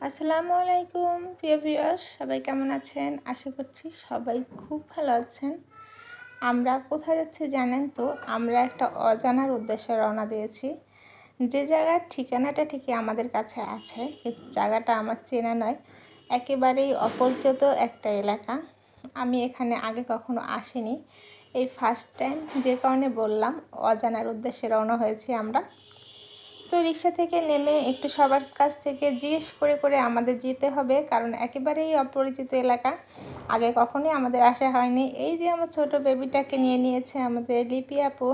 আসসালামু আলাইকুম প্রিয় ভিউয়ার্স, সবাই কেমন আছেন? আশা করছি সবাই খুব ভালো আছেন। আমরা কোথায় যাচ্ছি জানেন তো? আমরা একটা অজানার উদ্দেশ্যে রওনা দিয়েছি। যে জায়গার ঠিকানাটা ঠিকই আমাদের কাছে আছে, কিন্তু জায়গাটা আমার চেনা নয়, একেবারেই অপরিচিত একটা এলাকা। আমি এখানে আগে কখনো আসিনি, এই ফার্স্ট টাইম, যে কারণে বললাম অজানার উদ্দেশ্যে রওনা হয়েছি আমরা। তো রিক্সা থেকে নেমে একটু সবার কাছ থেকে জিজ্ঞেস করে করে আমাদের যেতে হবে, কারণ একেবারেই অপরিচিত এলাকা, আগে কখনোই আমাদের আসা হয়নি। এই যে আমার ছোট বেবিটাকে নিয়ে নিয়েছে আমাদের লিপি আপু,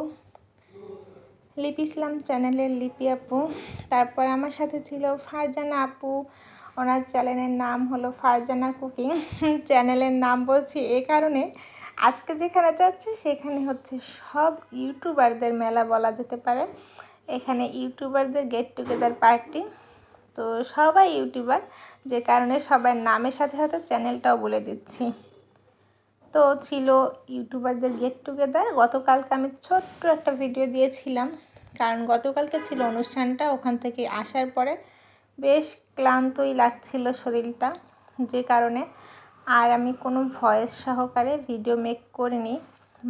লিপি ইসলাম চ্যানেলের লিপি আপু। তারপর আমার সাথে ছিল ফারজানা আপু, ওনার চ্যানেলের নাম হলো ফারজানা কুকিং। চ্যানেলের নাম বলছি এ কারণে, আজকে যেখানে যাচ্ছি সেখানে হচ্ছে সব ইউটিউবারদের মেলা বলা যেতে পারে। এখানে ইউটিউবারদের গেট টুগেদার পার্টি। তো সবাই ইউটিউবার, যে কারণে সবার নামের সাথে সাথে চ্যানেলটাও বলে দিচ্ছি। তো ছিল ইউটিউবারদের গেট টুগেদার। গতকালকে আমি ছোট্ট একটা ভিডিও দিয়েছিলাম, কারণ গতকালকে ছিল অনুষ্ঠানটা। ওখান থেকে আসার পরে বেশ ক্লান্তই লাগছিল শরীরটা, যে কারণে আর আমি কোনো ভয়েস সহকারে ভিডিও মেক করিনি।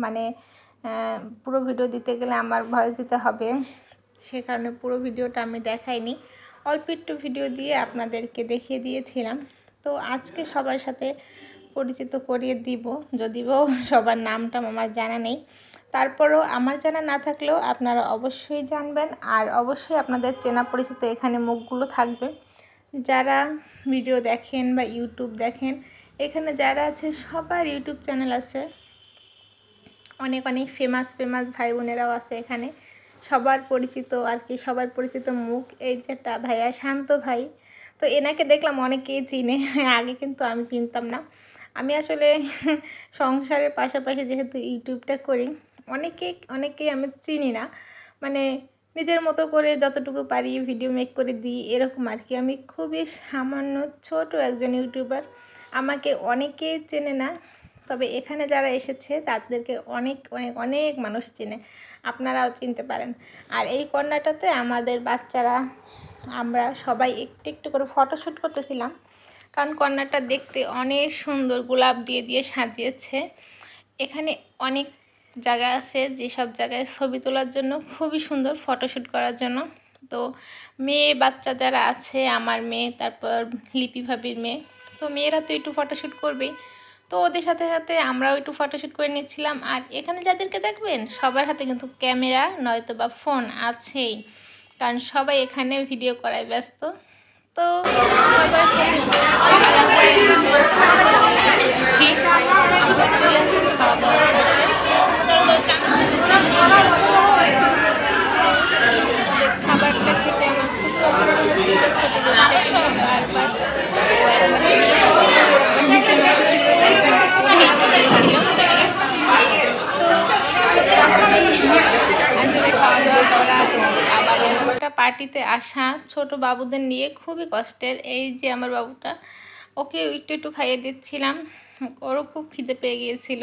মানে পুরো ভিডিও দিতে গেলে আমার ভয়েস দিতে হবে, সে কারণে পুরো ভিডিওটা আমি দেখাইনি, অল্প একটু ভিডিও দিয়ে আপনাদেরকে দেখিয়ে দিয়েছিলাম। তো আজকে সবার সাথে পরিচিত করিয়ে দিব, যদিও সবার নামটা আমার জানা নেই। তারপরও আমার জানা না থাকলেও আপনারা অবশ্যই জানবেন, আর অবশ্যই আপনাদের চেনা পরিচিত এখানে মুখগুলো থাকবে। যারা ভিডিও দেখেন বা ইউটিউব দেখেন, এখানে যারা আছে সবার ইউটিউব চ্যানেল আছে, অনেক অনেক ফেমাস ফেমাস ভাই বোনেরাও আছে এখানে, সবার পরিচিত আর কি, সবার পরিচিত মুখ। এই যেটা ভাইয়া, শান্ত ভাই, তো এনাকে দেখলাম অনেকেই চিনে, আগে কিন্তু আমি চিনতাম না। আমি আসলে সংসারের পাশাপাশি যেহেতু ইউটিউবটা করি, অনেকেই আমি চিনি না, মানে নিজের মতো করে যতটুকু পারি ভিডিও মেক করে দিই, এরকম আর কি। আমি খুবই সামান্য ছোট একজন ইউটিউবার, আমাকে অনেকেই চেনে না, তবে এখানে যারা এসেছে তাদেরকে অনেক অনেক অনেক মানুষ চেনে, আপনারাও চিনতে পারেন। আর এই কর্নারটাতে আমাদের বাচ্চারা, আমরা সবাই একটু একটু করে ফটোশ্যুট করতেছিলাম, কারণ কর্নারটা দেখতে অনেক সুন্দর, গোলাপ দিয়ে দিয়ে সাজিয়েছে। এখানে অনেক জায়গা আছে যেসব জায়গায় ছবি তোলার জন্য খুবই সুন্দর, ফটোশ্যুট করার জন্য। তো মেয়ে বাচ্চা যারা আছে, আমার মেয়ে, তারপর লিপি ভাবির মেয়ে, তো মেয়েরা তো একটু ফটোশ্যুট করবেই, তো ওদের সাথে সাথে আমরাও একটু ফটোশ্যুট করে নিচ্ছিলাম। আর এখানে যাদেরকে দেখবেন সবার হাতে কিন্তু ক্যামেরা নয়তো বা ফোন আছেই, কারণ সবাই এখানে ভিডিও করায় ব্যস্ত। তো খাবারটা খেতে আমার খুব পছন্দ ছিল, আসলে খাওয়া দাওয়া করা আবার একটা পার্টিতে আসা ছোট বাবুদের নিয়ে খুবই কষ্টের। এই যে আমার বাবুটা, ওকে একটু একটু খাইয়ে দিচ্ছিলাম, ওরও খুব খিদে পেয়ে গিয়েছিল,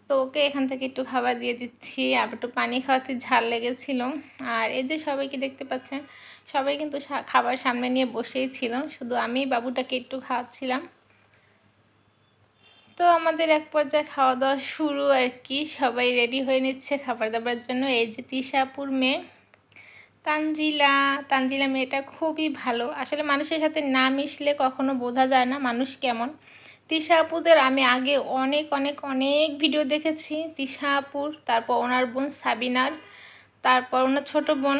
তো ওকে এখান থেকে একটু খাবার দিয়ে দিচ্ছি, আবার একটু পানি খাওয়াচ্ছি, ঝাল লেগেছিল। আর এই যে সবাইকে দেখতে পাচ্ছেন, সবাই কিন্তু খাবার সামনে নিয়ে বসেই ছিল, শুধু আমি বাবুটাকে একটু খাওয়াচ্ছিলাম। তো আমাদের এক পর্যায়ে খাওয়া দাওয়া শুরু আর কি, সবাই রেডি হয়ে নিচ্ছে খাবার দাবার জন্য। এই যে তিশাপুর মেয়ে তানজিলা মেয়েটা খুবই ভালো, আসলে মানুষের সাথে না মিশলে কখনো বোঝা যায় না মানুষ কেমন। তিশা আপুদের আমি আগে অনেক অনেক অনেক ভিডিও দেখেছি, তিশা আপুর, তারপর ওনার বোন সাবিনার, তারপর ওনার ছোট বোন,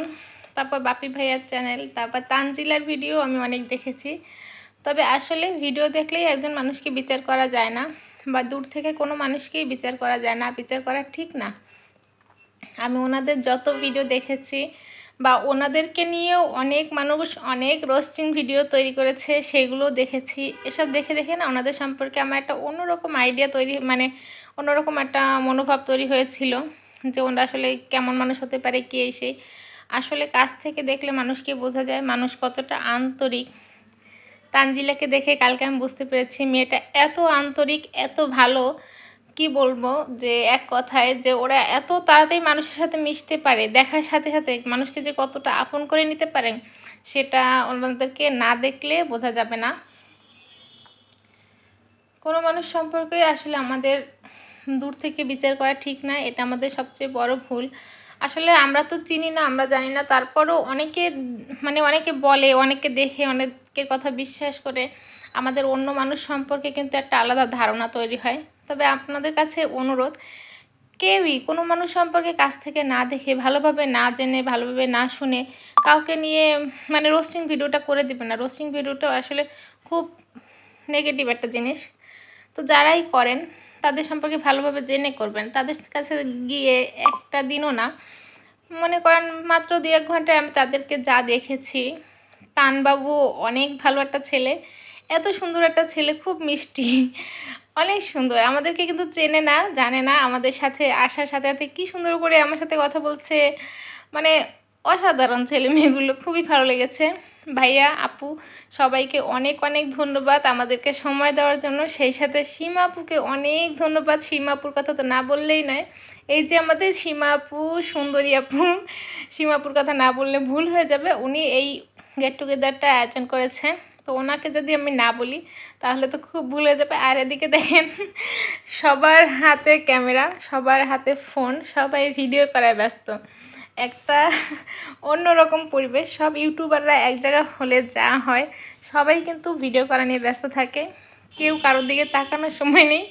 তারপর বাপি ভাইয়ার চ্যানেল, তারপর তানজিলার ভিডিও আমি অনেক দেখেছি। তবে আসলে ভিডিও দেখলেই একজন মানুষকে বিচার করা যায় না, বা দূর থেকে কোনো মানুষকেই বিচার করা যায় না, বিচার করা ঠিক না। আমি ওনাদের যত ভিডিও দেখেছি, বা ওনাদেরকে নিয়েও অনেক মানুষ অনেক রোস্টিং ভিডিও তৈরি করেছে, সেগুলো দেখেছি। এসব দেখে দেখে না ওনাদের সম্পর্কে আমার একটা অন্যরকম আইডিয়া তৈরি, মানে অন্যরকম একটা মনোভাব তৈরি হয়েছিল, যে ওনারা আসলে কেমন মানুষ হতে পারে, কি সেই। আসলে কাছ থেকে দেখলে মানুষকে বোঝা যায় মানুষ কতটা আন্তরিক। তানজিলাকে দেখে কালকে আমি বুঝতে পেরেছি মেয়েটা এত আন্তরিক, এত ভালো, কি বলবো যে এক কথায় যে ওরা এত তাড়াতাড়ি মানুষের সাথে মিশতে পারে, দেখার সাথে সাথে মানুষকে যে কতটা আপন করে নিতে পারে সেটা ওনাদেরকে না দেখলে বোঝা যাবে না। কোনো মানুষ সম্পর্কে আসলে আমাদের দূর থেকে বিচার করা ঠিক না, এটা আমাদের সবচেয়ে বড় ভুল। আসলে আমরা তো চিনি না, আমরা জানি না, তারপরও অনেকে বলে, অনেকে দেখে, অনেকের কথা বিশ্বাস করে আমাদের অন্য মানুষ সম্পর্কে কিন্তু একটা আলাদা ধারণা তৈরি হয়। তবে আপনাদের কাছে অনুরোধ, কেউই কোনো মানুষ সম্পর্কে কাছ থেকে না দেখে, ভালোভাবে না জেনে, ভালোভাবে না শুনে কাউকে নিয়ে রোস্টিং ভিডিওটা করে দিবেন না। রোস্টিং ভিডিওটা আসলে খুব নেগেটিভ একটা জিনিস। তো যারাই করেন তাদের সম্পর্কে ভালোভাবে জেনে করবেন। তাদের কাছে গিয়ে একটা দিনও না, মনে করেন মাত্র 2-1 ঘন্টায় আমি তাদেরকে যা দেখেছি, তানবাবু অনেক ভালো একটা ছেলে, এত সুন্দর একটা ছেলে, খুব মিষ্টি, অনেক সুন্দর। আমাদেরকে কিন্তু চেনে না, জানে না, আমাদের সাথে আসার সাথে সাথে কী সুন্দর করে আমার সাথে কথা বলছে, অসাধারণ ছেলে মেয়েগুলো, খুবই ভালো লেগেছে। ভাইয়া, আপু সবাইকে অনেক অনেক ধন্যবাদ আমাদেরকে সময় দেওয়ার জন্য। সেই সাথে সীমা আপুকে অনেক ধন্যবাদ। সীমা আপুর কথা তো না বললেই নয়। এই যে আমাদের সীমা আপু, সুন্দরী আপু, সীমা আপুর কথা না বললে ভুল হয়ে যাবে। উনি এই গেট টুগেদারটা আয়োজন করেছেন, তো ওনাকে যদি আমি না বলি তাহলে তো খুব ভুল হয়ে যাবে। আর এদিকে দেখেন সবার হাতে ক্যামেরা, সবার হাতে ফোন, সবাই ভিডিও করায় ব্যস্ত। একটা অন্যরকম পরিবেশ। সব ইউটিউবাররা এক জায়গা হলে যা হয়, সবাই কিন্তু ভিডিও করা নিয়ে ব্যস্ত থাকে, কেউ কারোর দিকে তাকানোর সময় নেই,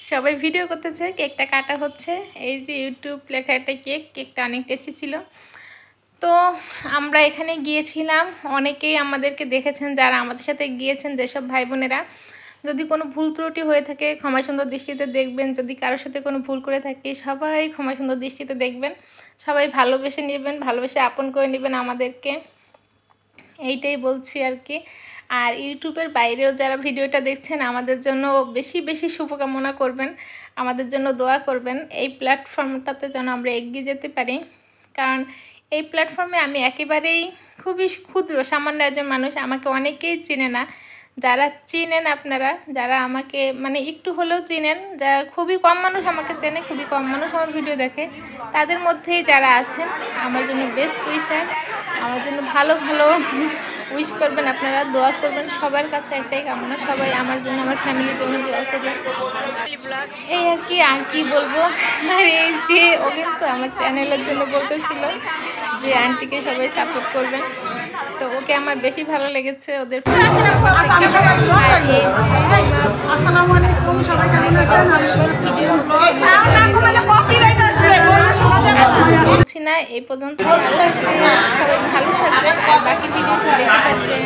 সবাই ভিডিও করতেছে। কেকটা কাটা হচ্ছে, এই যে ইউটিউব লেখা একটা কেক, কেকটা অনেক টেস্টি ছিল। তো আমরা এখানে গিয়েছিলাম, অনেকেই আমাদেরকে দেখেছেন যারা আমাদের সাথে গিয়েছেন, যেসব ভাই বোনেরা। যদি কোনো ভুল ত্রুটি হয়ে থাকে ক্ষমা সুন্দর দৃষ্টিতে দেখবেন। যদি কারোর সাথে কোনো ভুল করে থাকি, সবাই ক্ষমা সুন্দর দৃষ্টিতে দেখবেন। সবাই ভালোবেসে নেবেন, ভালোবেসে আপন করে নেবেন আমাদেরকে, এইটাই বলছি আর কি। আর ইউটিউবের বাইরেও যারা ভিডিওটা দেখছেন, আমাদের জন্য বেশি বেশি শুভকামনা করবেন, আমাদের জন্য দোয়া করবেন। এই প্ল্যাটফর্মটাতে যেন আমরা এগিয়ে যেতে পারি, কারণ এই প্ল্যাটফর্মে আমি একেবারেই খুবই ক্ষুদ্র, সামান্য একজন মানুষ। আমাকে অনেকেই চেনে না। যারা চিনেন আপনারা, যারা আমাকে একটু হলেও চিনেন, যা খুবই কম মানুষ আমাকে চেনে, খুবই কম মানুষ আমার ভিডিও দেখে, তাদের মধ্যেই যারা আছেন আমার জন্য বেস্ট উইশার, আমার জন্য ভালো ভালো উইশ করবেন, আপনারা দোয়া করবেন। সবার কাছে একটাই কামনা, সবাই আমার জন্য, আমার ফ্যামিলির জন্য দোয়া করবেন। এই আর কি বলবো। আর এই যে ও কিন্তু আমার চ্যানেলের জন্য বলতেছিল যে আন্টিকে সবাই সাপোর্ট করবেন, তো ওকে আমার বেশি ভালো লেগেছে ওদের। বলছি না, এই পর্যন্ত সবাই ভালো থাকবেন, আর বাকি ভিডিও দেখতে থাকবেন।